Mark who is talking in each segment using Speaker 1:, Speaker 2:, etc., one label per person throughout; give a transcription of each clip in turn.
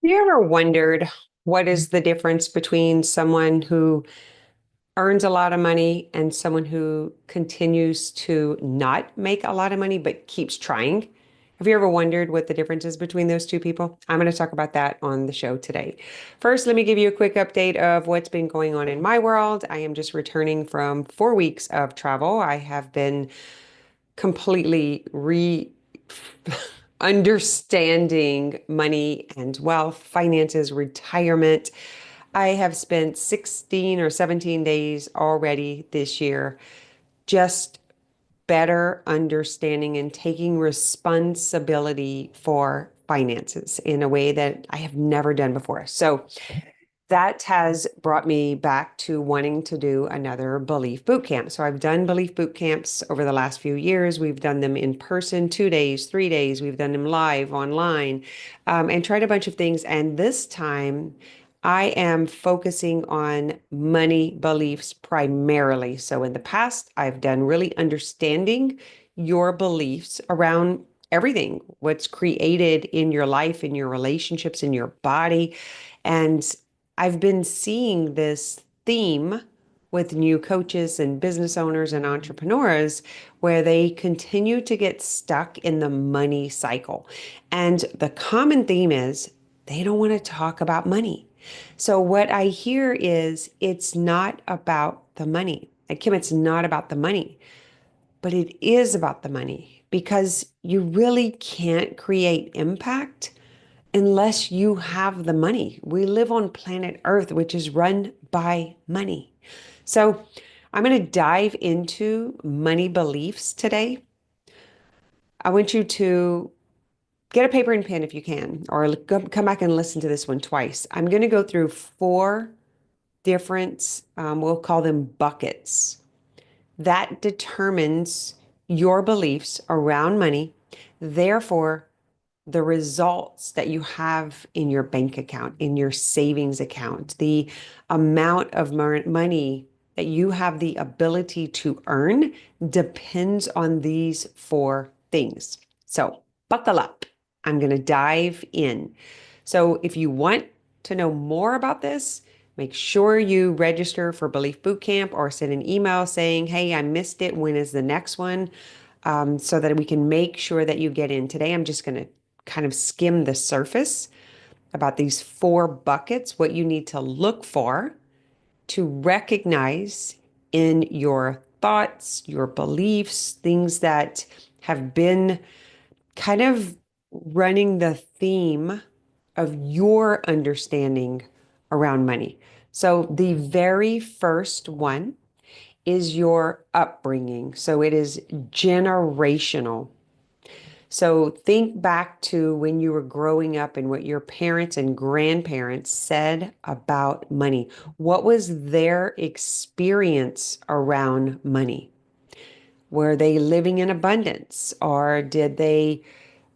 Speaker 1: You ever wondered what is the difference between someone who earns a lot of money and someone who continues to not make a lot of money but keeps trying? Have you ever wondered what the difference is between those two people? I'm going to talk about that on the show today. First, let me give you a quick update of what's been going on in my world. I am just returning from 4 weeks of travel. I have been completely understanding money and wealth, finances, retirement. I have spent 16 or 17 days already this year just better understanding and taking responsibility for finances in a way that I have never done before. So that has brought me back to wanting to do another Belief Bootcamp. So I've done Belief Bootcamps over the last few years. We've done them in person, 2 days, 3 days. We've done them live, online, and tried a bunch of things. And this time, I am focusing on money beliefs primarily. So in the past, I've done really understanding your beliefs around everything, what's created in your life, in your relationships, in your body. And I've been seeing this theme with new coaches and business owners and entrepreneurs where they continue to get stuck in the money cycle. And the common theme is they don't want to talk about money. So what I hear is it's not about the money. Like, Kim, it's not about the money, but it is about the money because you really can't create impact unless you have the money. We live on planet Earth, which is run by money. So I'm going to dive into money beliefs today. I want you to get a paper and pen if you can, or come back and listen to this one twice. I'm going to go through four different, we'll call them buckets, that determines your beliefs around money. Therefore, the results that you have in your bank account, in your savings account, the amount of money that you have the ability to earn depends on these four things. So buckle up. I'm going to dive in. So if you want to know more about this, make sure you register for Belief Bootcamp or send an email saying, hey, I missed it. When is the next one? So that we can make sure that you get in. Today, I'm just going to kind of skim the surface about these four buckets, what you need to look for to recognize in your thoughts, your beliefs, things that have been kind of running the theme of your understanding around money. So, the very first one is your upbringing. So, it is generational. So think back to when you were growing up and what your parents and grandparents said about money. What was their experience around money? Were they living in abundance, or did they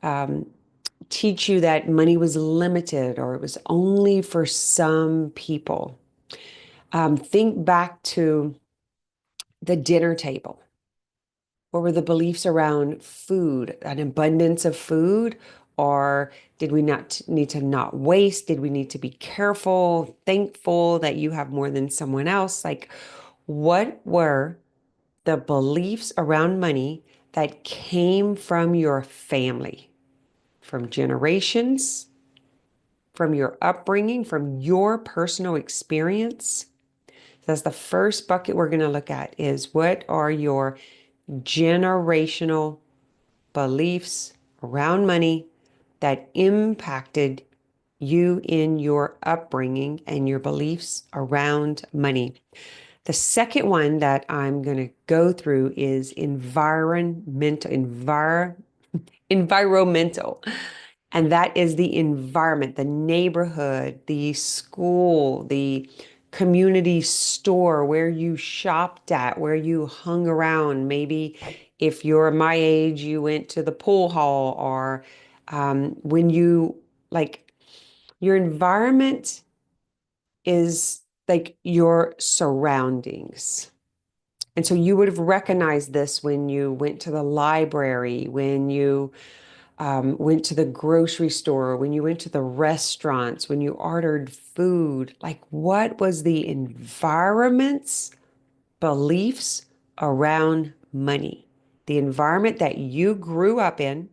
Speaker 1: um, teach you that money was limited or it was only for some people? Think back to the dinner table. What were the beliefs around food, an abundance of food? Or did we not need to not waste? Did we need to be careful, thankful that you have more than someone else? Like, what were the beliefs around money that came from your family, from generations, from your upbringing, from your personal experience? That's the first bucket we're going to look at is what are your generational beliefs around money that impacted you in your upbringing and your beliefs around money. The second one that I'm going to go through is environmental. And that is the environment, the neighborhood, the school, the community store where you shopped at, where you hung around. Maybe if you're my age, you went to the pool hall, or when you like your environment is like your surroundings. And so you would have recognized this when you went to the library, when you went to the grocery store, when you went to the restaurants, when you ordered food, like what was the environment's beliefs around money? The environment that you grew up in,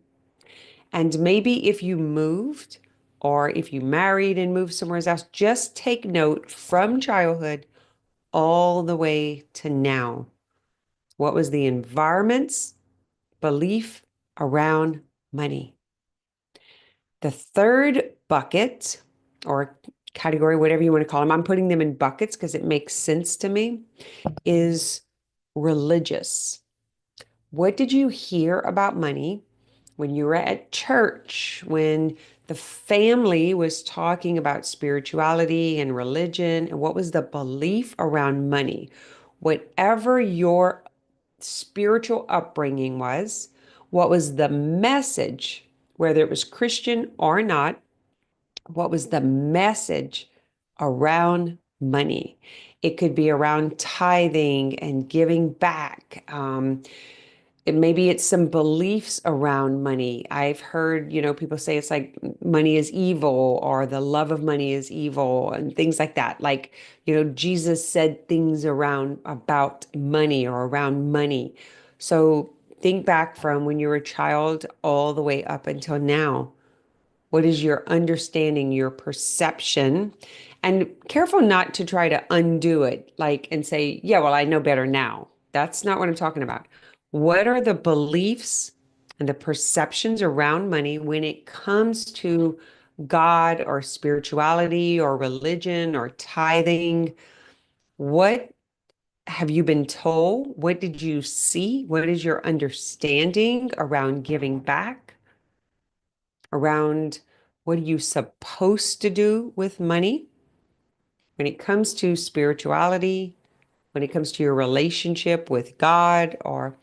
Speaker 1: and maybe if you moved or if you married and moved somewhere else, just take note from childhood all the way to now. What was the environment's belief around money? The third bucket or category, whatever you want to call them, I'm putting them in buckets because it makes sense to me, is religious. What did you hear about money when you were at church, when the family was talking about spirituality and religion? And what was the belief around money? Whatever your spiritual upbringing was, what was the message, whether it was Christian or not, what was the message around money? It could be around tithing and giving back. Maybe it's some beliefs around money. I've heard, people say it's like money is evil or the love of money is evil and things like that. Like, Jesus said things around about money or around money. So think back from when you were a child all the way up until now. What is your understanding, your perception? And careful not to try to undo it, like, and say, yeah, well, I know better now. That's not what I'm talking about. What are the beliefs and the perceptions around money when it comes to God or spirituality or religion or tithing? What have you been told? What did you see? What is your understanding around giving back? Around what are you supposed to do with money when it comes to spirituality, when it comes to your relationship with God, or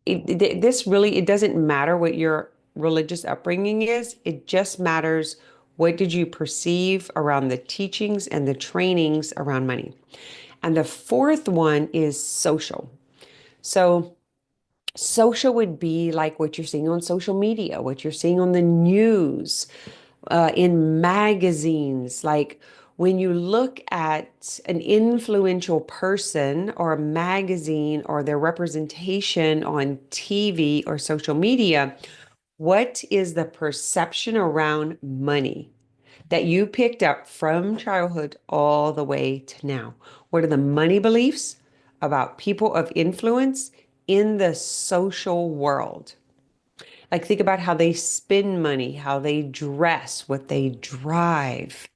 Speaker 1: this really, it doesn't matter what your religious upbringing is. It just matters what did you perceive around the teachings and the trainings around money. And the fourth one is social. So social would be like what you're seeing on social media, what you're seeing on the news, in magazines. Like when you look at an influential person or a magazine or their representation on TV or social media, what is the perception around money that you picked up from childhood all the way to now? What are the money beliefs about people of influence in the social world? Like, think about how they spend money, how they dress, what they drive.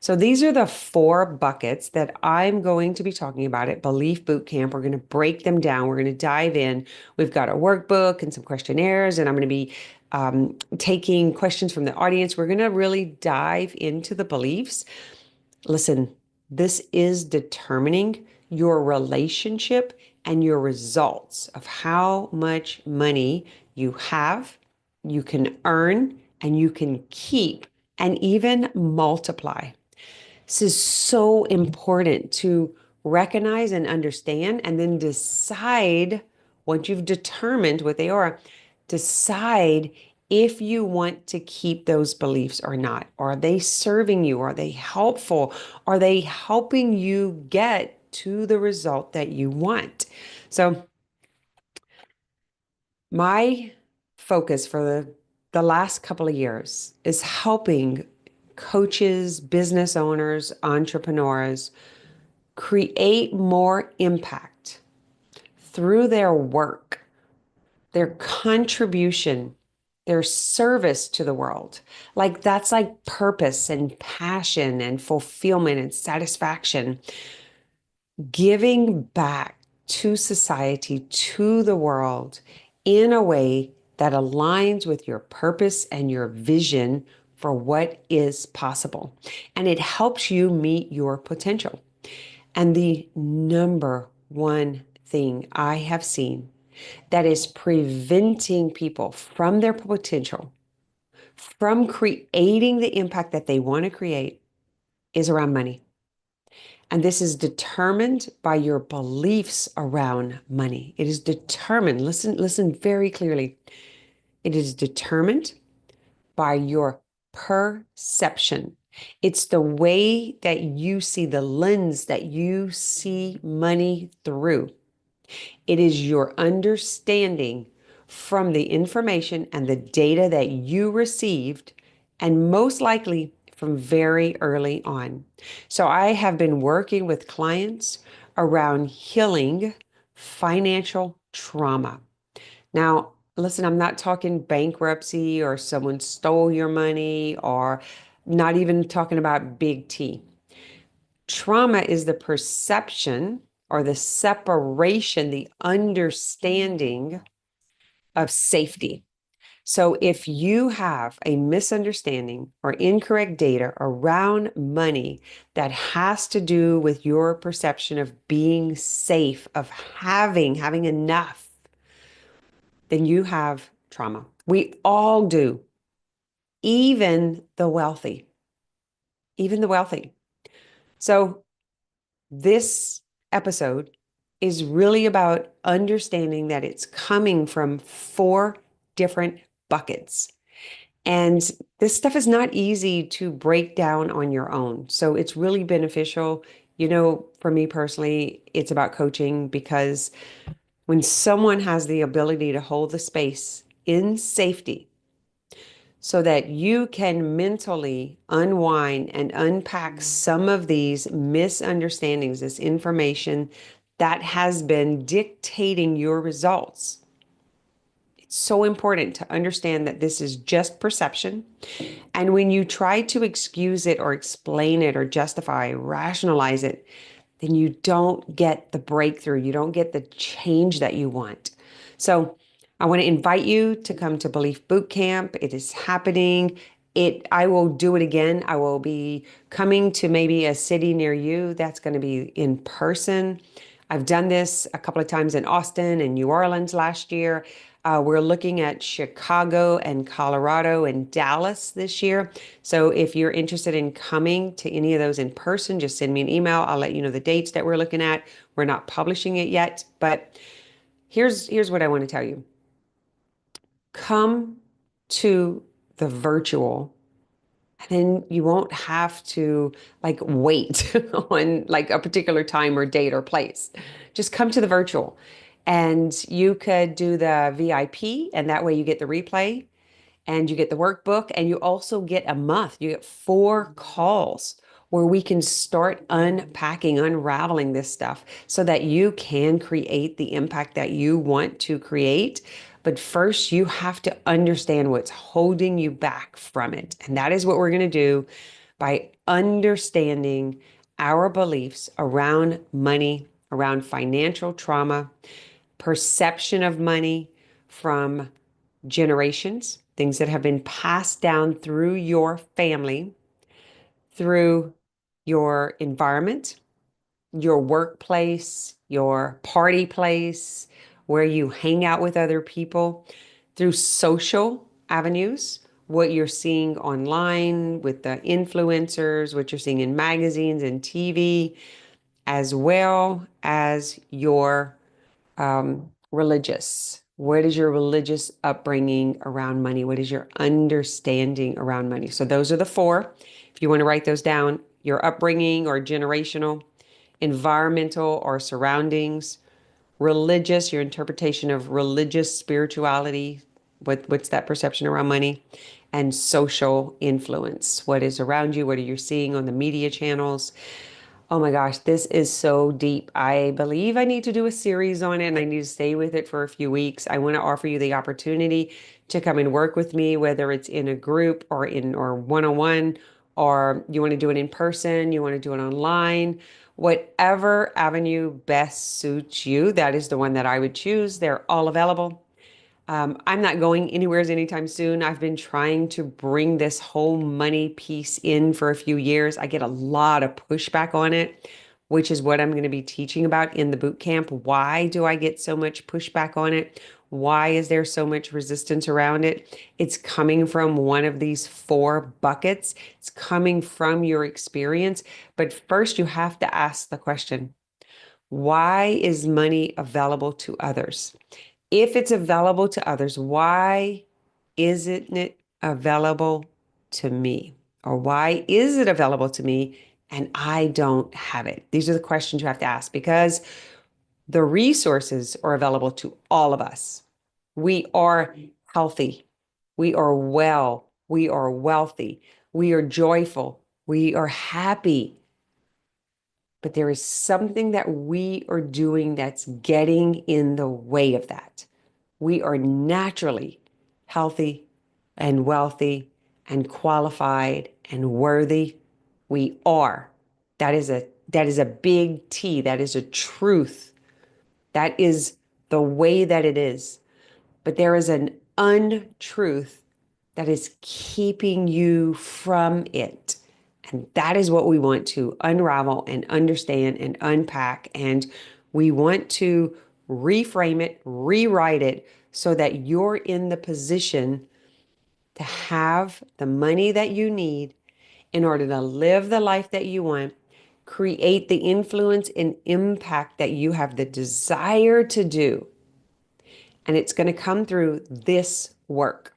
Speaker 1: So these are the four buckets that I'm going to be talking about at Belief Bootcamp. We're going to break them down. We're going to dive in. We've got a workbook and some questionnaires, and I'm going to be taking questions from the audience. We're going to really dive into the beliefs. Listen, this is determining your relationship and your results of how much money you have, you can earn, and you can keep, and even multiply. This is so important to recognize and understand, and then decide, once you've determined what they are, decide if you want to keep those beliefs or not. Are they serving you? Are they helpful? Are they helping you get to the result that you want? So, my focus for the last couple of years is helping coaches, business owners, entrepreneurs create more impact through their work, their contribution, their service to the world. Like that's like purpose and passion and fulfillment and satisfaction. Giving back to society, to the world in a way that aligns with your purpose and your vision for what is possible. And it helps you meet your potential. And the number one thing I have seen that is preventing people from their potential, from creating the impact that they want to create, is around money. And this is determined by your beliefs around money. It is determined, listen very clearly. It is determined by your perception. It's the way that you see, the lens that you see money through. It is your understanding from the information and the data that you received, and most likely from very early on. So I have been working with clients around healing financial trauma. Now, listen, I'm not talking bankruptcy or someone stole your money or not even talking about big T. Trauma is the perception or the separation, the understanding of safety. So if you have a misunderstanding or incorrect data around money that has to do with your perception of being safe, of having enough, then you have trauma. We all do, even the wealthy, even the wealthy. So this episode is really about understanding that it's coming from four different buckets. And this stuff is not easy to break down on your own. So it's really beneficial. You know, for me personally, it's about coaching because when someone has the ability to hold the space in safety so that you can mentally unwind and unpack some of these misunderstandings, this information that has been dictating your results. It's so important to understand that this is just perception. And when you try to excuse it or explain it or justify, rationalize it, then you don't get the breakthrough. You don't get the change that you want. So I want to invite you to come to Belief Bootcamp. It is happening. I will do it again. I will be coming to maybe a city near you that's going to be in person. I've done this a couple of times in Austin and New Orleans last year. We're looking at Chicago and Colorado and Dallas this year. So if you're interested in coming to any of those in person, just send me an email. I'll let you know the dates that we're looking at. We're not publishing it yet, but here's what I want to tell you. Come to the virtual, and then you won't have to like wait on like a particular time or date or place. Just come to the virtual. And you could do the VIP, and that way you get the replay and you get the workbook, and you also get a month. You get 4 calls where we can start unpacking, unraveling this stuff so that you can create the impact that you want to create. But first, you have to understand what's holding you back from it. And that is what we're going to do by understanding our beliefs around money, around financial trauma, perception of money from generations, things that have been passed down through your family, through your environment, your workplace, your party place, where you hang out with other people, through social avenues, what you're seeing online with the influencers, what you're seeing in magazines and TV, as well as your religious. What is your religious upbringing around money? What is your understanding around money? So those are the four. If you want to write those down, your upbringing or generational, environmental or surroundings, religious, your interpretation of religious spirituality, what's that perception around money, and social influence. What is around you? What are you seeing on the media channels? Oh my gosh, this is so deep. I believe I need to do a series on it and I need to stay with it for a few weeks. I want to offer you the opportunity to come and work with me, whether it's in a group or one-on-one, or you want to do it in person, you want to do it online, whatever avenue best suits you, that is the one that I would choose. They're all available. I'm not going anywhere anytime soon. I've been trying to bring this whole money piece in for a few years. I get a lot of pushback on it, which is what I'm going to be teaching about in the boot camp. Why do I get so much pushback on it? Why is there so much resistance around it? It's coming from one of these four buckets. It's coming from your experience. But first, you have to ask the question, why is money available to others? If it's available to others, why isn't it available to me? Or why is it available to me and I don't have it? These are the questions you have to ask because the resources are available to all of us. We are healthy. We are well. We are wealthy. We are joyful. We are happy. But there is something that we are doing that's getting in the way of that. We are naturally healthy and wealthy and qualified and worthy. We are. That is a big T. That is a truth. That is the way that it is. But there is an untruth that is keeping you from it. And that is what we want to unravel and understand and unpack. And we want to reframe it, rewrite it so that you're in the position to have the money that you need in order to live the life that you want, create the influence and impact that you have the desire to do. And it's going to come through this work.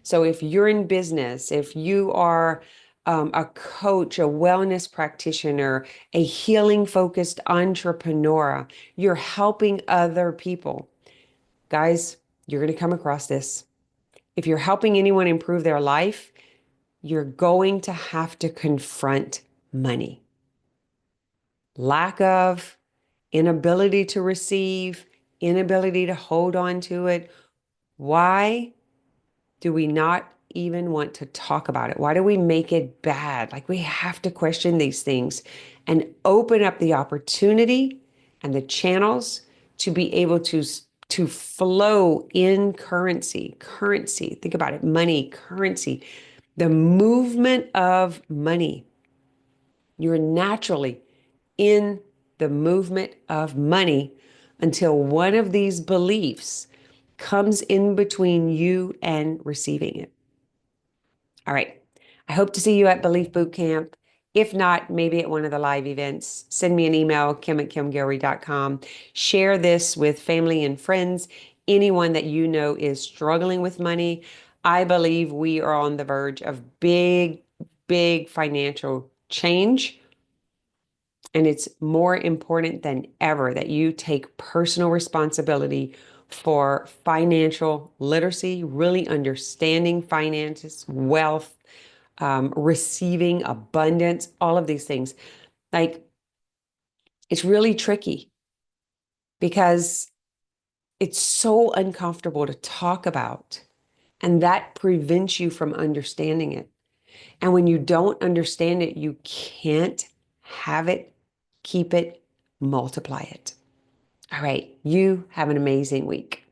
Speaker 1: So if you're in business, if you are a coach, a wellness practitioner, a healing focused entrepreneur, you're helping other people. Guys, you're going to come across this. If you're helping anyone improve their life, you're going to have to confront money. Lack of, inability to receive, inability to hold on to it. Why do we not even want to talk about it? Why do we make it bad? Like we have to question these things and open up the opportunity and the channels to be able to flow in currency. Currency, think about it, money, currency, the movement of money. You're naturally in the movement of money until one of these beliefs comes in between you and receiving it. All right. I hope to see you at Belief Bootcamp. If not, maybe at one of the live events. Send me an email, kim@kimguillory.com. Share this with family and friends, anyone that you know is struggling with money. I believe we are on the verge of big, big financial change. And it's more important than ever that you take personal responsibility for financial literacy, really understanding finances, wealth, receiving abundance, all of these things. Like, it's really tricky because it's so uncomfortable to talk about, and that prevents you from understanding it. And when you don't understand it, you can't have it, keep it, multiply it. All right, you have an amazing week.